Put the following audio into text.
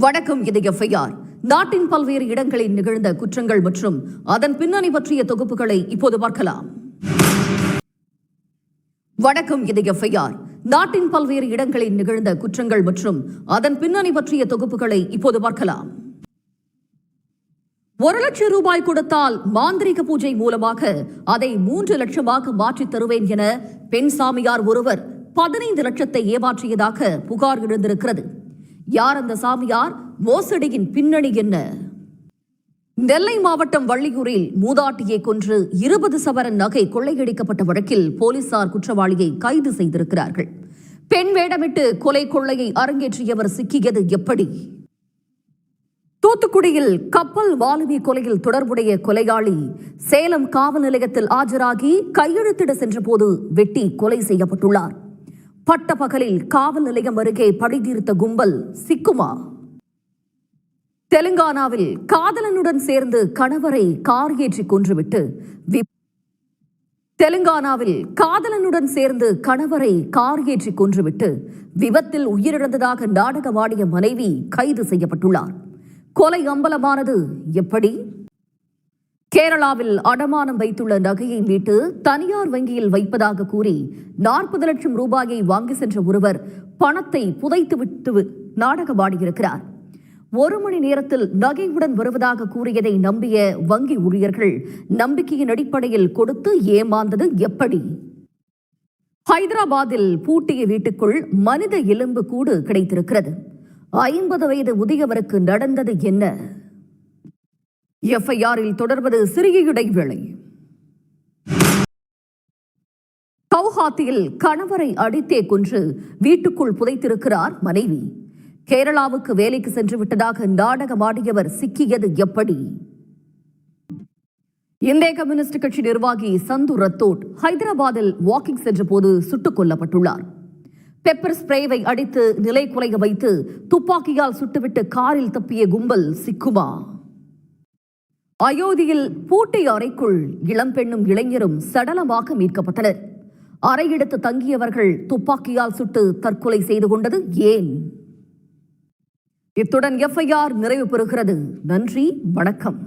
வணக்கம். இது எஃப்ஐஆர். நாட்டின் பல்வேறு இடங்களில் நிகழ்ந்த குற்றங்கள் மற்றும் அதன் பின்னணி பற்றிய தொகுப்புகளை இப்போது பார்க்கலாம். வணக்கம். இது எஃப்ஐஆர். நாட்டின் பல்வேறு இடங்களில் நிகழ்ந்த குற்றங்கள் மற்றும் அதன் பின்னணி பற்றிய தொகுப்புகளை இப்போது பார்க்கலாம். 1 லட்சம் ரூபாய் கொடுத்தால் மாந்திரிக பூஜை மூலமாக அதை 3 லட்சமாக மாற்றித் தருவேன் என பெண் சாமியார் ஒருவர் 15 லட்சத்தை ஏமாற்றியதாக புகார் எழுந்திருக்கிறது. யார் அந்த சாமியார்? மோசடியின் பின்னணி என்ன? நெல்லை மாவட்டம் வள்ளியூரில் மூதாட்டியை கொன்று 20 சவரன் நகை கொள்ளையடிக்கப்பட்ட வழக்கில் போலீசார் குற்றவாளியை கைது செய்திருக்கிறார்கள். பெண் வேடமிட்டு கொலை கொள்ளையை அரங்கேற்றியவர் சிக்கியது எப்படி? தூத்துக்குடியில் கப்பல் வாலுவி கொலையில் தொடர்புடைய கொலையாளி சேலம் காவல் நிலையத்தில் ஆஜராகி கையெழுத்திட சென்றபோது வெட்டி கொலை செய்யப்பட்டுள்ளார். பட்டப்பகலில் காவல் நிலையம் அருகே பழிதீர்த்த கும்பல் சிக்குமா? தெலுங்கானாவில் காதலனுடன் சேர்ந்து கணவரை கார் ஏற்றி கொன்றுவிட்டு விபத்தில் உயிரிழந்ததாக நாடகமாடிய மனைவி கைது செய்யப்பட்டுள்ளார். கொலை அம்பலமானது எப்படி? கேரளாவில் அடமானம் வைத்துள்ள நகையை மீட்டு தனியார் வங்கியில் வைப்பதாக கூறி 40 லட்சம் ரூபாயை வாங்கி சென்ற ஒருவர் பணத்தை புதைத்துவிட்டு நாடகமாடியிருக்கிறார். 1 மணி நேரத்தில் நகையுடன் வருவதாக கூறியதை நம்பிய வங்கி ஊழியர்கள் நம்பிக்கையின் அடிப்படையில் கொடுத்து ஏமாந்தது எப்படி? ஹைதராபாத்தில் பூட்டிய வீட்டுக்குள் மனித எலும்பு கூடு கிடைத்திருக்கிறது. 50 வயது முதியவருக்கு நடந்தது என்ன? எஃப்ஐஆரில் தொடர்வது சிறிய இடைவேளை. கவுஹாத்தியில் கணவரை அடித்தே கொன்று வீட்டுக்குள் புதைத்திருக்கிறார் மனைவி. கேரளாவுக்கு வேலைக்கு சென்று விட்டதாக நாடகமாடியவர் சிக்கியது எப்படி? இந்திய கம்யூனிஸ்ட் கட்சி நிர்வாகி சந்து ரத்தோட் ஹைதராபாத்தில் வாக்கிங் சென்ற போது சுட்டுக் கொல்லப்பட்டுள்ளார். பெப்பர் ஸ்ப்ரேவை அடித்து நிலை குலைய வைத்து துப்பாக்கியால் சுட்டுவிட்டு காரில் தப்பிய கும்பல் சிக்குமா? அயோத்தியில் பூட்டிய அறைக்குள் இளம்பெண்ணும் இளைஞரும் சடலமாக மீட்கப்பட்டனர். அறையெடுத்து தங்கியவர்கள் துப்பாக்கியால் சுட்டு தற்கொலை செய்து கொண்டது ஏன்? இத்துடன் எஃப்ஐஆர் நிறைவு பெறுகிறது. நன்றி, வணக்கம்.